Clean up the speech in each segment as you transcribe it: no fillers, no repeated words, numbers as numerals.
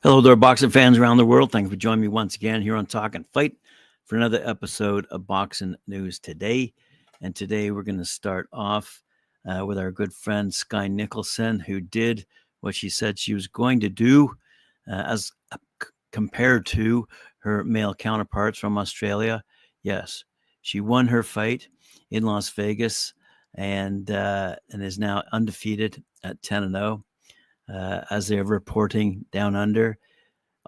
Hello there, boxing fans around the world. Thank you for joining me once again here on Talkin Fight for another episode of Boxing News Today. And today we're going to start off with our good friend Skye Nicholson, who did what she said she was going to do as compared to her male counterparts from Australia. Yes, she won her fight in Las Vegas and is now undefeated at 10-0. As they're reporting down under,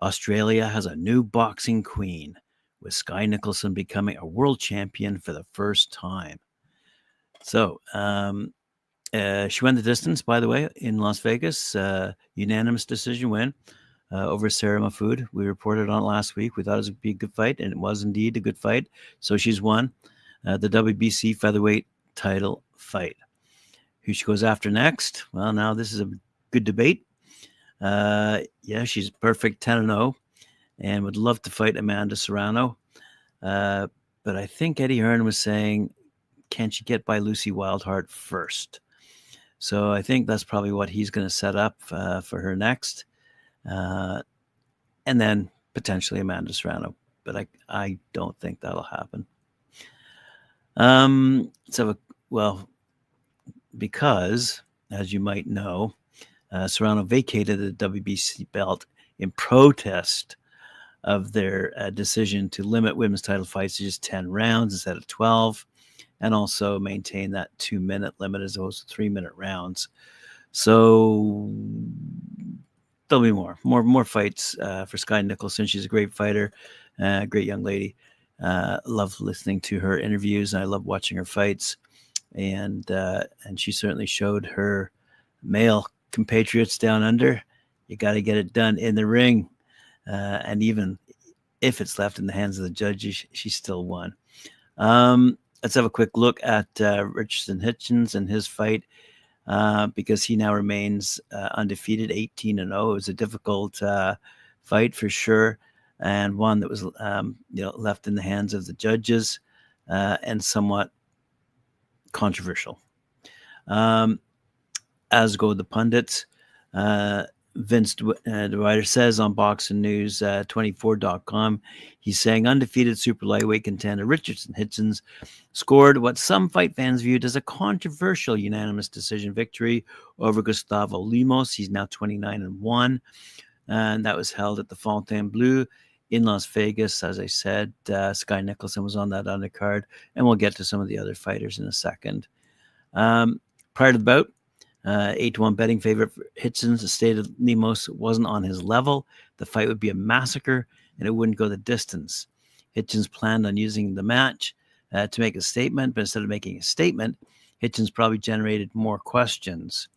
Australia has a new boxing queen, with Skye Nicholson becoming a world champion for the first time. So, she went the distance, by the way, in Las Vegas. Unanimous decision win over Sarah Mahfoud. We reported on it last week. We thought it would be a good fight, and it was indeed a good fight. So she's won the WBC featherweight title fight. Who she goes after next? Well, now this is a good debate. She's perfect 10-0 and would love to fight Amanda Serrano. But I think Eddie Hearn was saying, can she get by Lucy Wildheart first? So I think that's probably what he's going to set up for her next. And then potentially Amanda Serrano. But I don't think that'll happen. Because, as you might know, Serrano vacated the WBC belt in protest of their decision to limit women's title fights to just 10 rounds instead of 12, and also maintain that 2-minute limit as opposed to 3-minute rounds. So there'll be more fights for Skye Nicholson. She's a great fighter, great young lady. Love listening to her interviews. I love watching her fights, and she certainly showed her male compatriots down under, you got to get it done in the ring. And even if it's left in the hands of the judges, she still won. Let's have a quick look at Richardson Hitchins and his fight, because he now remains undefeated, 18-0. It was a difficult fight for sure, and one that was left in the hands of the judges and somewhat controversial. As go the pundits. Vince DeWider says on Boxing News 24.com, he's saying undefeated super lightweight contender Richardson Hitchins scored what some fight fans viewed as a controversial unanimous decision victory over Gustavo Lemos. He's now 29-1, and that was held at the Fontainebleau in Las Vegas. As I said, Skye Nicholson was on that undercard, and we'll get to some of the other fighters in a second. Prior to the bout, 8-1 betting favorite for Hitchins stated Lemos wasn't on his level. The fight would be a massacre, and it wouldn't go the distance. Hitchins planned on using the match to make a statement, but instead of making a statement, Hitchins probably generated more questions.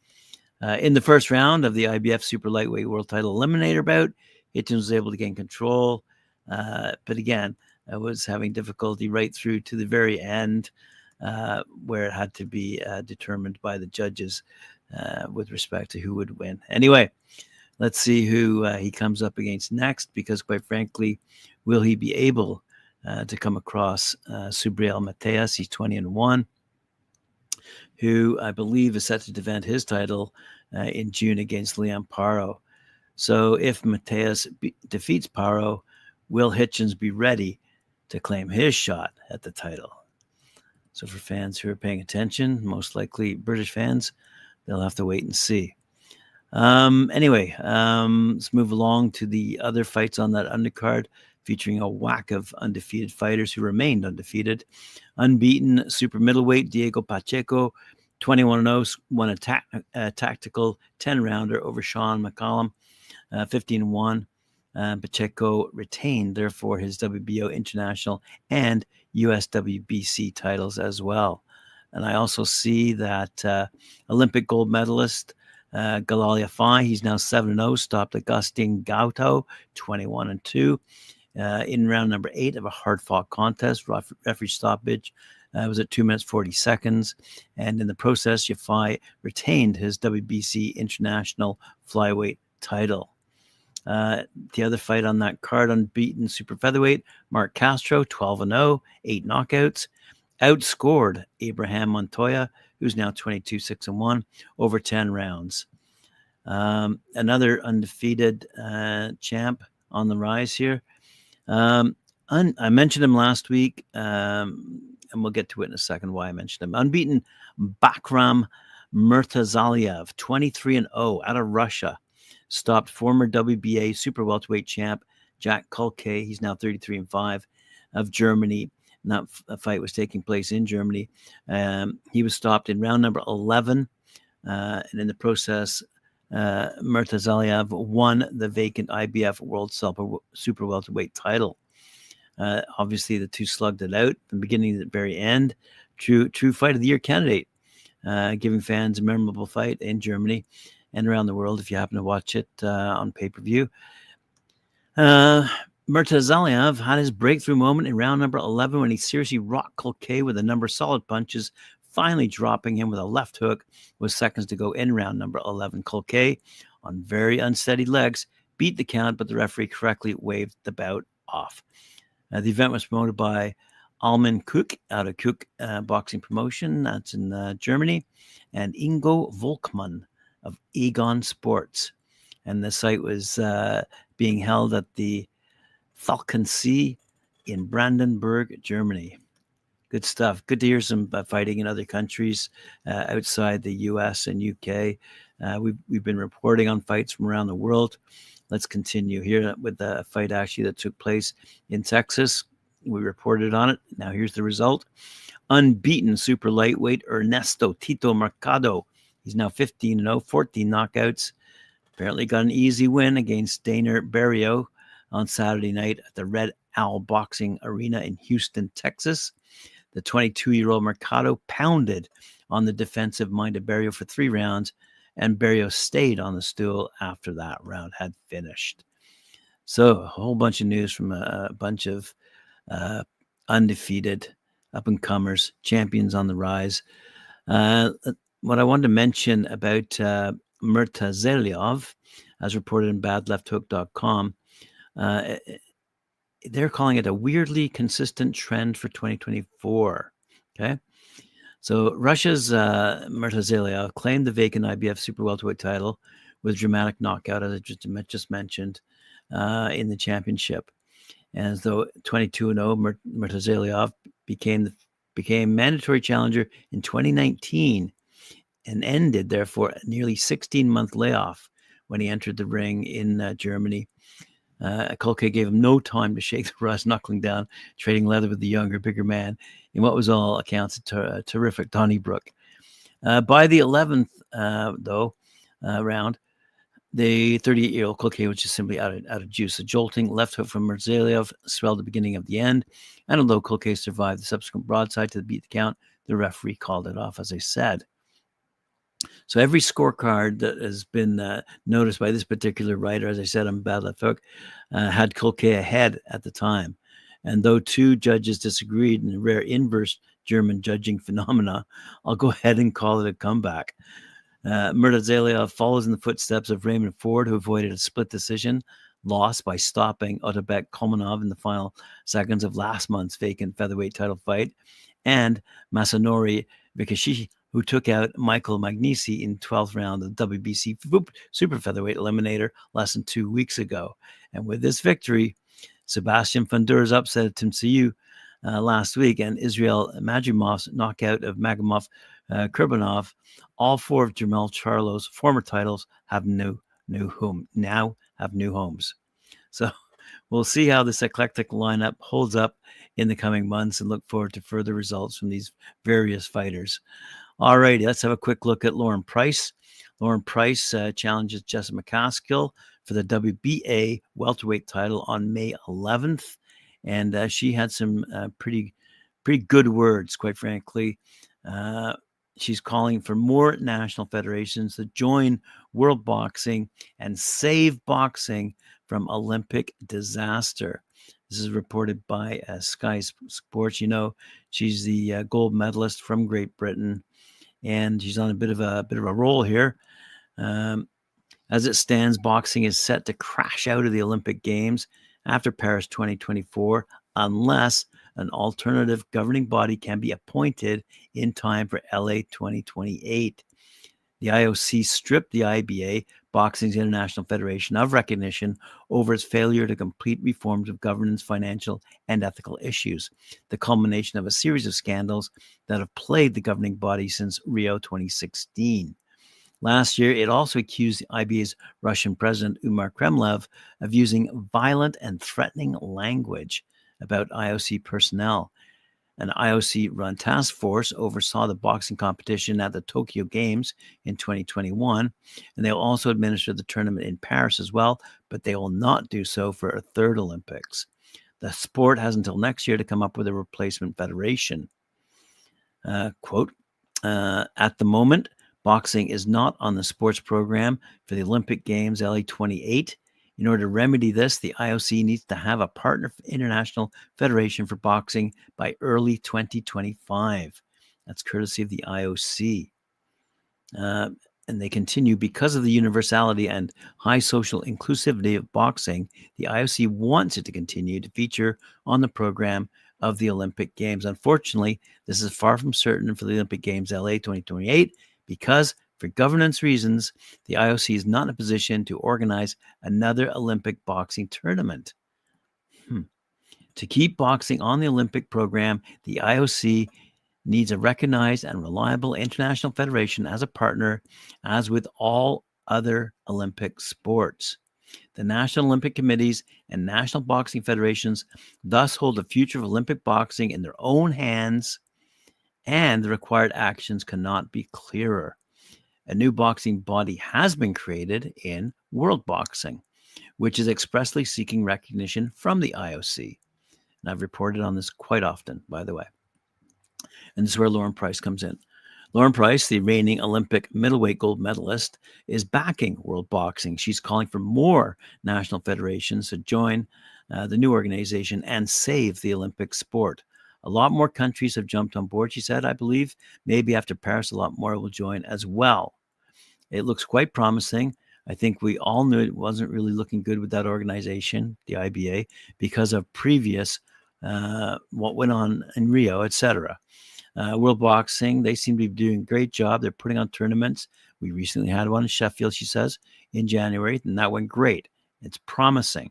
In the first round of the IBF Super Lightweight World Title Eliminator bout, Hitchins was able to gain control, but again, was having difficulty right through to the very end, where it had to be determined by the judges with respect to who would win. Anyway, let's see who he comes up against next, because quite frankly, will he be able to come across Subriel Mateus? He's 20-1, who I believe is set to defend his title in June against Liam Paro. So if Mateus defeats Paro, will Hitchins be ready to claim his shot at the title? So for fans who are paying attention, most likely British fans, they'll have to wait and see. Anyway, let's move along to the other fights on that undercard, featuring a whack of undefeated fighters who remained undefeated. Unbeaten super middleweight Diego Pacheco, 21-0, won a tactical 10-rounder over Sean McCollum, 15-1. Pacheco retained, therefore, his WBO international and US WBC titles as well. And I also see that Olympic gold medalist Galal Yafai, he's now 7-0, stopped Agustin Gauto, 21-2, in round number 8 of a hard-fought contest. Referee stoppage was at 2 minutes 40 seconds. And in the process, Yafai retained his WBC international flyweight title. The other fight on that card, unbeaten super featherweight Marc Castro, 12-0, 8 knockouts, outscored Abraham Montoya, who's now 22-6-1, over 10 rounds. Another undefeated champ on the rise here. I mentioned him last week, and we'll get to it in a second why I mentioned him. Unbeaten Bakhram Murtazaliev, 23-0 out of Russia, stopped former WBA super welterweight champ Jack Kulke. He's now 33-5 of Germany. And that fight was taking place in Germany. He was stopped in round number 11, and in the process, Murtazaliev won the vacant IBF World Super Welterweight title. Obviously, the two slugged it out from the beginning to the very end. True Fight of the Year candidate, giving fans a memorable fight in Germany and around the world if you happen to watch it on pay-per-view. Murtazaliev had his breakthrough moment in round number 11 when he seriously rocked Kulke with a number of solid punches, finally dropping him with a left hook with seconds to go in round number 11. Kulke, on very unsteady legs, beat the count, but the referee correctly waved the bout off. The event was promoted by Alman Cook out of Cook Boxing Promotion, that's in Germany, and Ingo Volkmann of Egon Sports. And the site was being held at the Talkin See in Brandenburg, Germany. Good stuff. Good to hear some fighting in other countries outside the US and UK. We've been reporting on fights from around the world. Let's continue here with the fight actually that took place in Texas. We reported on it. Now here's the result. Unbeaten super lightweight Ernesto Tito Mercado. He's now 15-0, 14 knockouts. Apparently got an easy win against Daner Barrio on Saturday night at the Red Owl Boxing Arena in Houston, Texas. The 22-year-old Mercado pounded on the defensive-minded Barrio for 3 rounds, and Barrio stayed on the stool after that round had finished. So a whole bunch of news from a bunch of undefeated up-and-comers, champions on the rise. What I wanted to mention about Murtazaliev, as reported in badlefthook.com, they're calling it a weirdly consistent trend for 2024. Okay. So Russia's Murtazaliev claimed the vacant IBF super welterweight title with dramatic knockout, as I just mentioned, in the championship. And as though 22-0, Murtazaliev became mandatory challenger in 2019 and ended, therefore, a nearly 16-month layoff when he entered the ring in Germany. Kulke gave him no time to shake the rust, knuckling down, trading leather with the younger, bigger man in what was all accounts a terrific Donnybrook. By the 11th, round, the 38-year-old Kulke was just simply out of juice. A jolting left hook from Murtazaliev swelled the beginning of the end, and although Kulke survived the subsequent broadside to beat the count, the referee called it off, as I said. So every scorecard that has been noticed by this particular writer, as I said on Bad Left Hook, had Kulke ahead at the time. And though 2 judges disagreed in a rare inverse German judging phenomena, I'll go ahead and call it a comeback. Murtazaliev follows in the footsteps of Raymond Ford, who avoided a split decision loss by stopping Otabek Kolmanov in the final seconds of last month's vacant featherweight title fight, and Masanori Vikashi, who took out Michael Magnisi in 12th round of the WBC super featherweight eliminator less than 2 weeks ago. And with this victory, Sebastian Fundura's upset at Timsiu last week, and Israel Majimov's knockout of Magomov Kurbanov, all 4 of Jermell Charlo's former titles have now have new homes. So we'll see how this eclectic lineup holds up in the coming months and look forward to further results from these various fighters. All righty, let's have a quick look at Lauren Price. Lauren Price challenges Jessica McCaskill for the WBA welterweight title on May 11th. And she had some pretty good words, quite frankly. She's calling for more national federations to join world boxing and save boxing from Olympic disaster. This is reported by Sky Sports. You know, she's the gold medalist from Great Britain, and she's on a bit of a roll here. As it stands, boxing is set to crash out of the Olympic Games after Paris 2024, unless an alternative governing body can be appointed in time for LA 2028. The IOC stripped the IBA, Boxing's International Federation of recognition over its failure to complete reforms of governance, financial, and ethical issues, the culmination of a series of scandals that have plagued the governing body since Rio 2016. Last year, it also accused the IBA's Russian president, Umar Kremlev, of using violent and threatening language about IOC personnel. An IOC-run task force oversaw the boxing competition at the Tokyo Games in 2021, and they'll also administer the tournament in Paris as well, but they will not do so for a third Olympics. The sport has until next year to come up with a replacement federation. Quote, at the moment, boxing is not on the sports program for the Olympic Games LA 28. In order to remedy this, the IOC needs to have a partner international federation for boxing by early 2025. That's courtesy of the IOC. And they continue, because of the universality and high social inclusivity of boxing, the IOC wants it to continue to feature on the program of the Olympic Games. Unfortunately, this is far from certain for the Olympic Games LA 2028 because, for governance reasons, the IOC is not in a position to organize another Olympic boxing tournament. To keep boxing on the Olympic program, the IOC needs a recognized and reliable international federation as a partner, as with all other Olympic sports. The National Olympic Committees and National Boxing Federations thus hold the future of Olympic boxing in their own hands, and the required actions cannot be clearer. A new boxing body has been created in World Boxing, which is expressly seeking recognition from the IOC. And I've reported on this quite often, by the way. And this is where Lauren Price comes in. Lauren Price, the reigning Olympic middleweight gold medalist, is backing World Boxing. She's calling for more national federations to join the new organization and save the Olympic sport. A lot more countries have jumped on board, she said. I believe maybe after Paris, a lot more will join as well. It looks quite promising. I think we all knew it wasn't really looking good with that organization, the IBA, because of previous what went on in Rio, etc. World Boxing, they seem to be doing a great job. They're putting on tournaments. We recently had one in Sheffield, she says, in January, and that went great. It's promising.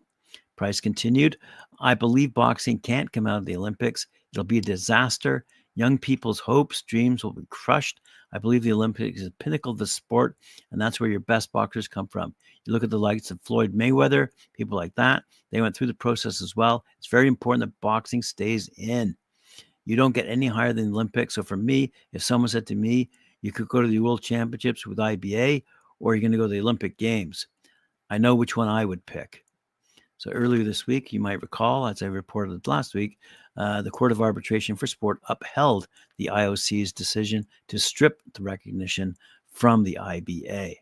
Price continued, I believe boxing can't come out of the Olympics. It'll be a disaster. Young people's hopes, dreams will be crushed. I believe the Olympics is the pinnacle of the sport, and that's where your best boxers come from. You look at the likes of Floyd Mayweather, people like that. They went through the process as well. It's very important that boxing stays in. You don't get any higher than the Olympics. So for me, if someone said to me, you could go to the World Championships with IBA, or you're going to go to the Olympic Games, I know which one I would pick. So earlier this week, you might recall, as I reported last week, the Court of Arbitration for Sport upheld the IOC's decision to strip the recognition from the IBA.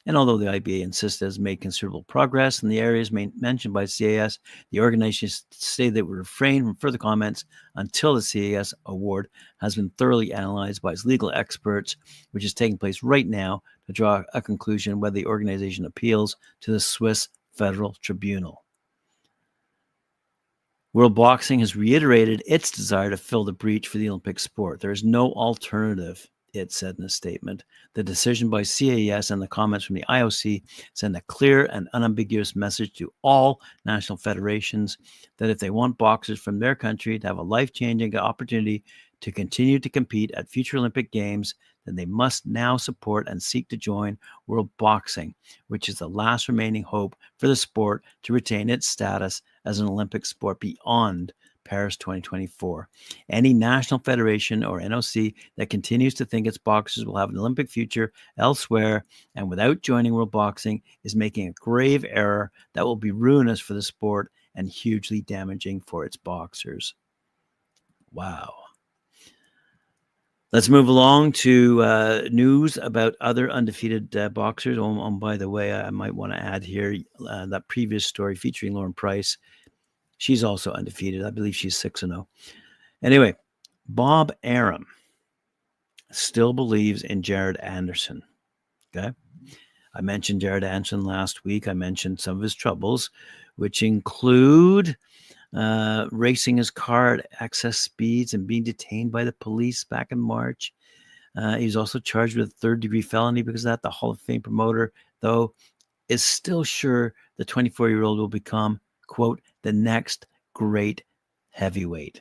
And although the IBA insists it has made considerable progress in the areas mentioned by CAS, the organization stated they would refrain from further comments until the CAS award has been thoroughly analyzed by its legal experts, which is taking place right now to draw a conclusion whether the organization appeals to the Swiss Federal Tribunal. World Boxing has reiterated its desire to fill the breach for the Olympic sport. There is no alternative, it said in a statement. The decision by CAS and the comments from the IOC send a clear and unambiguous message to all national federations that if they want boxers from their country to have a life-changing opportunity to continue to compete at future Olympic Games, then they must now support and seek to join World Boxing, which is the last remaining hope for the sport to retain its status as an Olympic sport beyond Paris 2024. Any national federation or NOC that continues to think its boxers will have an Olympic future elsewhere and without joining World Boxing is making a grave error that will be ruinous for the sport and hugely damaging for its boxers. Wow. Let's move along to news about other undefeated boxers. By the way, I might want to add here that previous story featuring Lauren Price. She's also undefeated. I believe she's 6-0. Anyway, Bob Arum still believes in Jared Anderson. Okay. I mentioned Jared Anderson last week. I mentioned some of his troubles, which include racing his car at excess speeds and being detained by the police back in March. He's also charged with a third-degree felony because of that. The Hall of Fame promoter though, is still sure the 24-year-old will become, quote, the next great heavyweight.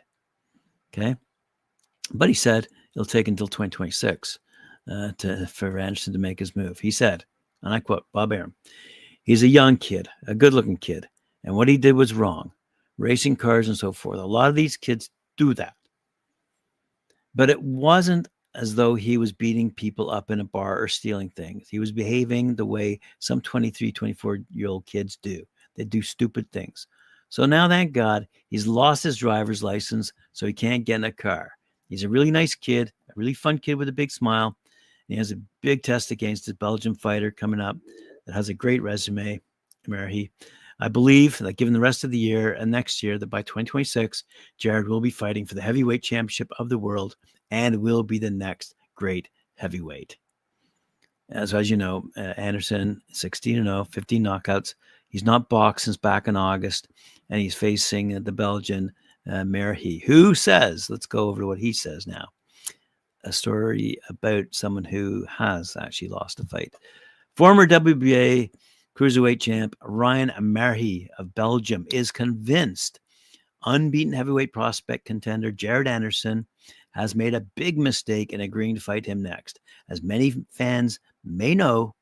Okay? But he said it'll take until 2026 for Anderson to make his move. He said, and I quote, Bob Arum, he's a young kid, a good-looking kid, and what he did was wrong. Racing cars and so forth. A lot of these kids do that. But it wasn't as though he was beating people up in a bar or stealing things. He was behaving the way some 23, 24-year-old kids do. They do stupid things. So now, thank God, he's lost his driver's license, so he can't get in a car. He's a really nice kid, a really fun kid with a big smile. And he has a big test against his Belgian fighter coming up that has a great resume, Murray. I believe that given the rest of the year and next year, that by 2026, Jared will be fighting for the heavyweight championship of the world and will be the next great heavyweight. As you know, Anderson, 16-0, 15 knockouts. He's not boxed since back in August, and he's facing the Belgian Merhi, who says, let's go over to what he says now, a story about someone who has actually lost a fight. Former WBA cruiserweight champ Ryan Merhi of Belgium is convinced unbeaten heavyweight prospect contender Jared Anderson has made a big mistake in agreeing to fight him next. As many fans may know,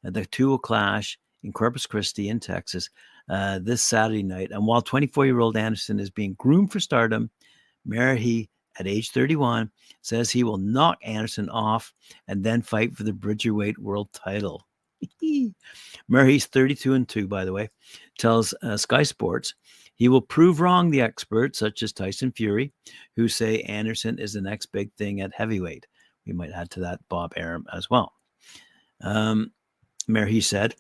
the two will clash in Corpus Christi in Texas this Saturday night. And while 24-year-old Anderson is being groomed for stardom, Merhi, at age 31, says he will knock Anderson off and then fight for the Bridgerweight world title. Murray's 32-2, by the way, tells Sky Sports he will prove wrong the experts such as Tyson Fury, who say Anderson is the next big thing at heavyweight. We might add to that Bob Arum as well. Murray said,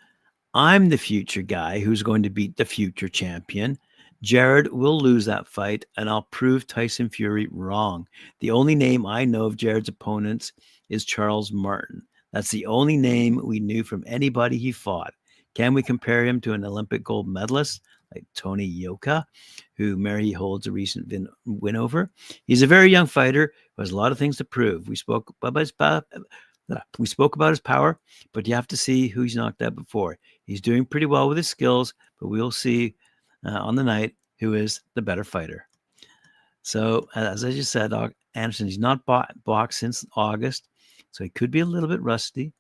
I'm the future guy who's going to beat the future champion. Jared will lose that fight, and I'll prove Tyson Fury wrong. The only name I know of Jared's opponents is Charles Martin. That's the only name we knew from anybody he fought. Can we compare him to an Olympic gold medalist like Tony Yoka, who Murray holds a recent win over? He's a very young fighter who has a lot of things to prove. We spoke about his power, but you have to see who he's knocked out before. He's doing pretty well with his skills, but we'll see on the night who is the better fighter. So, as I just said, Anderson, he's not boxed since August, so he could be a little bit rusty.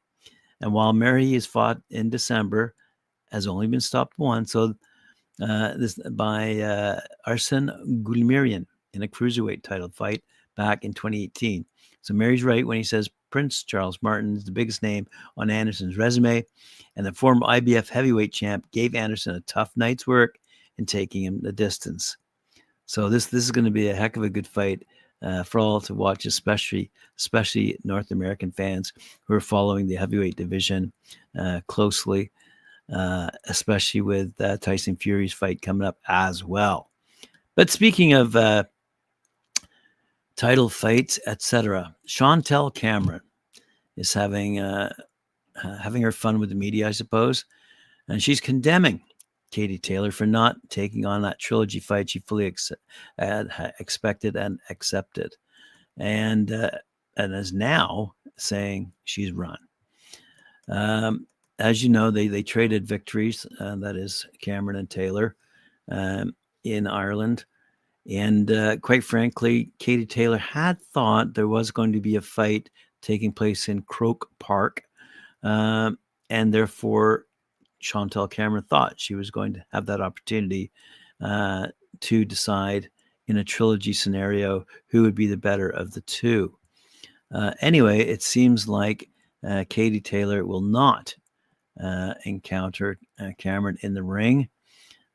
And while Murray has fought in December, has only been stopped once, so this by Arsene Gulmirian in a cruiserweight title fight back in 2018. So Mary's right when he says Prince Charles Martin is the biggest name on Anderson's resume, and the former IBF heavyweight champ gave Anderson a tough night's work in taking him the distance. So this is going to be a heck of a good fight for all to watch, especially North American fans who are following the heavyweight division closely, especially with Tyson Fury's fight coming up as well. But speaking of title fights, etc., Chantel Cameron is having her fun with the media, I suppose, and she's condemning Katie Taylor for not taking on that trilogy fight she fully expected and accepted, and is now saying she's run. As you know, they traded victories, that is Cameron and Taylor, in Ireland. And quite frankly, Katie Taylor had thought there was going to be a fight taking place in Croke Park. And therefore, Chantel Cameron thought she was going to have that opportunity to decide in a trilogy scenario who would be the better of the two. Anyway, it seems like Katie Taylor will not encounter Cameron in the ring.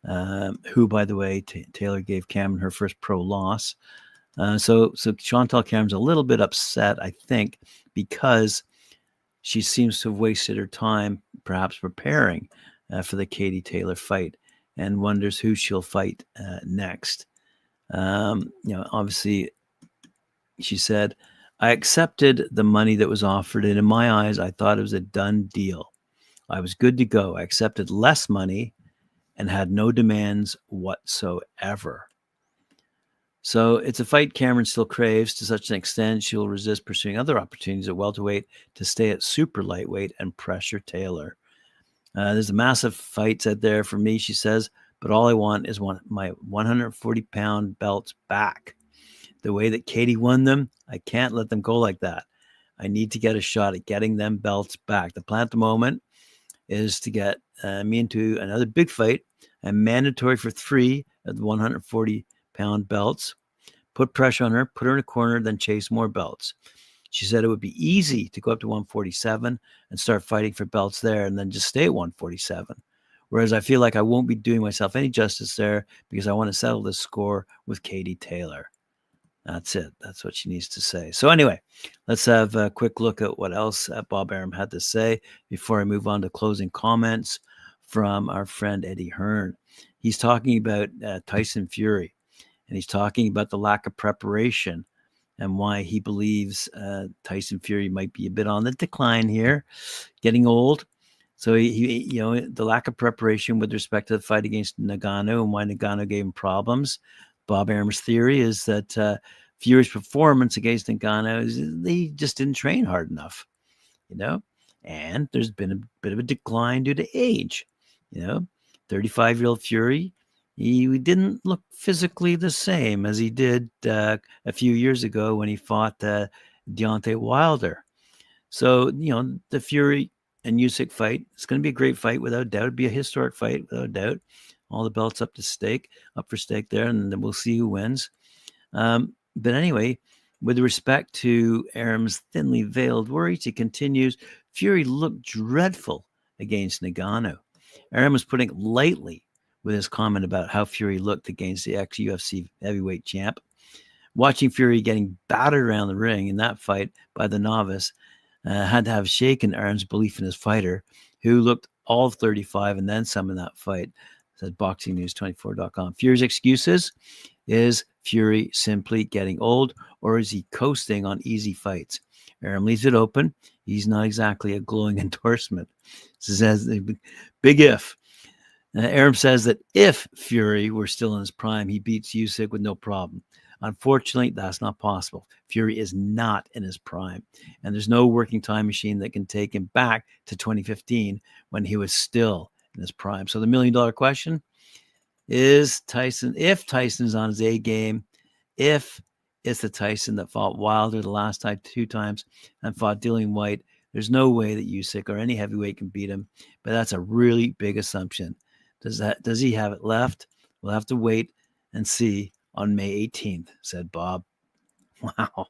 Who, by the way, Taylor gave Cameron her first pro loss. So Chantel Cameron's a little bit upset, I think, because she seems to have wasted her time perhaps preparing for the Katie Taylor fight and wonders who she'll fight next. Obviously, she said, I accepted the money that was offered, and in my eyes, I thought it was a done deal. I was good to go. I accepted less money and had no demands whatsoever. So it's a fight Cameron still craves to such an extent she will resist pursuing other opportunities at welterweight to stay at super lightweight and pressure Taylor. There's a massive fights out there for me, she says, but all I want is my 140-pound belts back. The way that Katie won them, I can't let them go like that. I need to get a shot at getting them belts back. The plan at the moment is to get me into another big fight. I'm mandatory for 3 of the 140-pound belts. Put pressure on her, put her in a corner, then chase more belts. She said it would be easy to go up to 147 and start fighting for belts there and then just stay at 147. Whereas I feel like I won't be doing myself any justice there because I want to settle this score with Katie Taylor. That's it. That's what she needs to say. So anyway, let's have a quick look at what else Bob Arum had to say before I move on to closing comments from our friend Eddie Hearn. He's talking about Tyson Fury, and he's talking about the lack of preparation and why he believes Tyson Fury might be a bit on the decline here, getting old. So he the lack of preparation with respect to the fight against Ngannou and why Ngannou gave him problems. Bob Arum's theory is that Fury's performance against Ngannou, they just didn't train hard enough, and there's been a bit of a decline due to age. 35-year-old Fury, he didn't look physically the same as he did a few years ago when he fought Deontay Wilder. So, the Fury and Usyk fight, it's going to be a great fight without doubt. It'd be a historic fight without doubt. All the belts up for stake there, and then we'll see who wins. But anyway, with respect to Arum's thinly veiled worries, he continues, Fury looked dreadful against Ngannou. Arum was putting it lightly with his comment about how Fury looked against the ex-UFC heavyweight champ. Watching Fury getting battered around the ring in that fight by the novice had to have shaken Arum's belief in his fighter, who looked all of 35 and then some in that fight, said BoxingNews24.com. Fury's excuses: is Fury simply getting old, or is he coasting on easy fights? Arum leaves it open. He's not exactly a glowing endorsement. Says big if. Arum says that if Fury were still in his prime, he beats Usyk with no problem. Unfortunately, that's not possible. Fury is not in his prime, and there's no working time machine that can take him back to 2015 when he was still in his prime. So the $1 million question is if Tyson's on his A game, if it's the Tyson that fought Wilder the last time 2 times and fought Dillian White, there's no way that Usyk or any heavyweight can beat him. But that's a really big assumption. Does he have it left? We'll have to wait and see on May 18th, said Bob. Wow.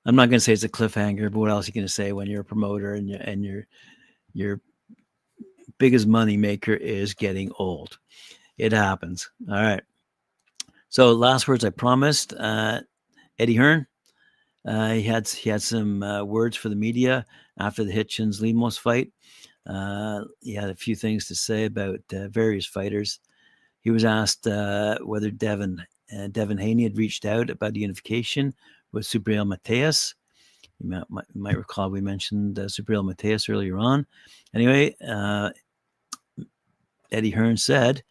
I'm not going to say it's a cliffhanger, but what else are you going to say when you're a promoter and your biggest money maker is getting old? It happens. All right. So last words I promised. Eddie Hearn, he had some words for the media after the Hitchins Lemos fight. He had a few things to say about various fighters. He was asked whether Devin Haney had reached out about unification with Subriel Mateus. You might recall we mentioned Subriel Mateus earlier on. Anyway, Eddie Hearn said,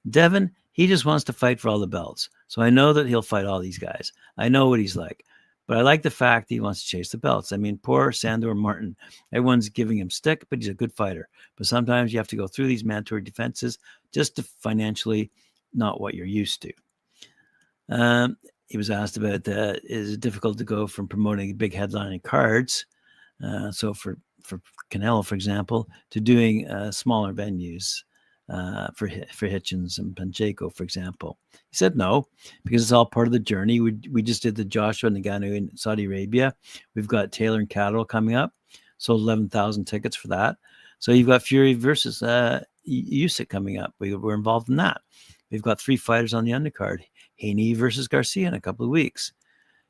Devin, he just wants to fight for all the belts. So I know that he'll fight all these guys. I know what he's like. But I like the fact that he wants to chase the belts. I mean, poor Sandor Martin. Everyone's giving him stick, but he's a good fighter. But sometimes you have to go through these mandatory defenses just to financially not what you're used to. He was asked about, is it difficult to go from promoting big headlining cards, so for Canelo, for example, to doing smaller venues for Hitchins and Pacheco, for example? He said no, because it's all part of the journey. We just did the Joshua Ngannou in Saudi Arabia. We've got Taylor and Cattle coming up. Sold 11,000 tickets for that. So you've got Fury versus Usyk coming up. We're involved in that. We've got 3 fighters on the undercard. Haney versus Garcia in a couple of weeks.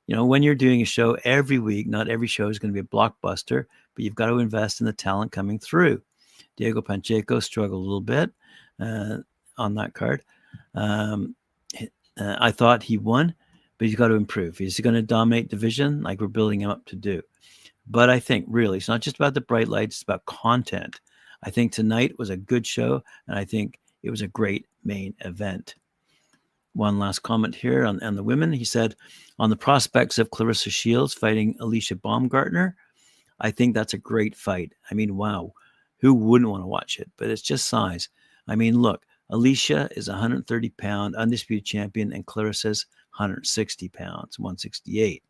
When you're doing a show every week, not every show is going to be a blockbuster, but you've got to invest in the talent coming through. Diego Pacheco struggled a little bit on that card. I thought he won, but he's got to improve. He's going to dominate division like we're building him up to do. But I think really it's not just about the bright lights, it's about content. I think tonight was a good show, and I think it was a great main event. One last comment here on the women. He said, on the prospects of Clarissa Shields fighting Alicia Baumgartner, I think that's a great fight. I mean, wow. Who wouldn't want to watch it? But it's just size. I mean, look, Alicia is 130-pound undisputed champion, and Clarissa's 160 pounds, 168.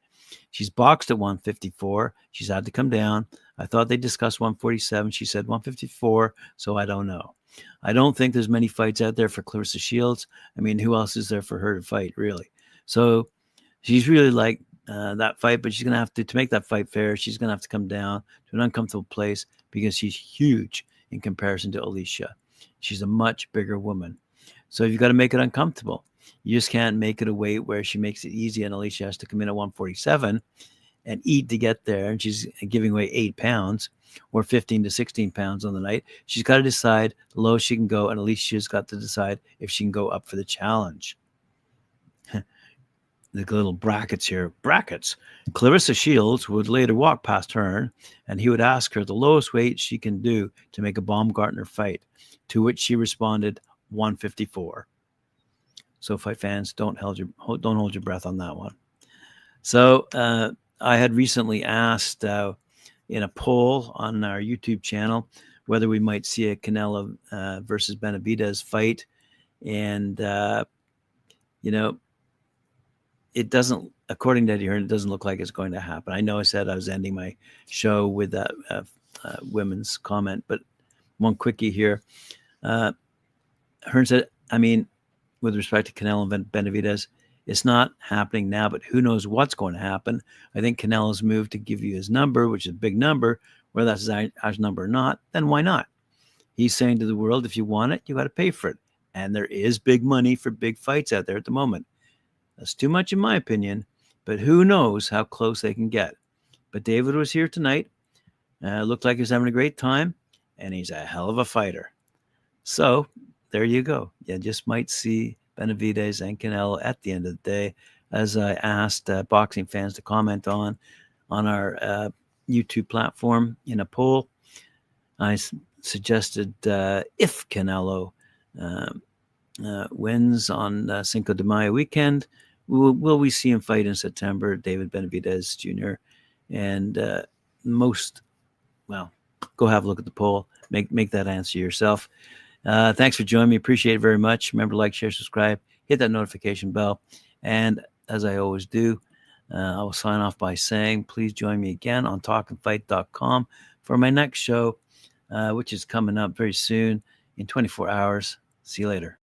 She's boxed at 154. She's had to come down. I thought they discussed 147. She said 154, so I don't know. I don't think there's many fights out there for Clarissa Shields. I mean, who else is there for her to fight, really? So she's really like that fight, but she's going to have to make that fight fair, she's going to have to come down to an uncomfortable place because she's huge in comparison to Alicia. She's a much bigger woman. So you've got to make it uncomfortable. You just can't make it a weight where she makes it easy and Alicia has to come in at 147 and eat to get there. And she's giving away 8 pounds or 15 to 16 pounds on the night. She's got to decide the lowest she can go, and Alicia's got to decide if she can go up for the challenge. The little brackets here. Brackets. Clarissa Shields would later walk past Hearn, and he would ask her the lowest weight she can do to make a Baumgartner fight, to which she responded 154. So fight fans, don't hold your breath on that one. So I had recently asked in a poll on our YouTube channel whether we might see a Canelo versus Benavidez fight, and it doesn't, according to Eddie Hearn, it doesn't look like it's going to happen. I know I said I was ending my show with that women's comment, but one quickie here. Hearn said, I mean, with respect to Canelo and Benavidez, it's not happening now, but who knows what's going to happen. I think Canelo's moved to give you his number, which is a big number, whether that's his number or not, then why not? He's saying to the world, if you want it, you got to pay for it. And there is big money for big fights out there at the moment. That's too much in my opinion, but who knows how close they can get. But David was here tonight. Looked like he was having a great time, and he's a hell of a fighter. So there you go. You just might see Benavidez and Canelo at the end of the day, as I asked boxing fans to comment on our YouTube platform in a poll. I suggested if Canelo wins on Cinco de Mayo weekend, will we see him fight in September, David Benavidez Jr.? And go have a look at the poll. Make that answer yourself. Thanks for joining me. Appreciate it very much. Remember to like, share, subscribe, hit that notification bell. And as I always do, I will sign off by saying, please join me again on talkinfight.com for my next show, which is coming up very soon in 24 hours. See you later.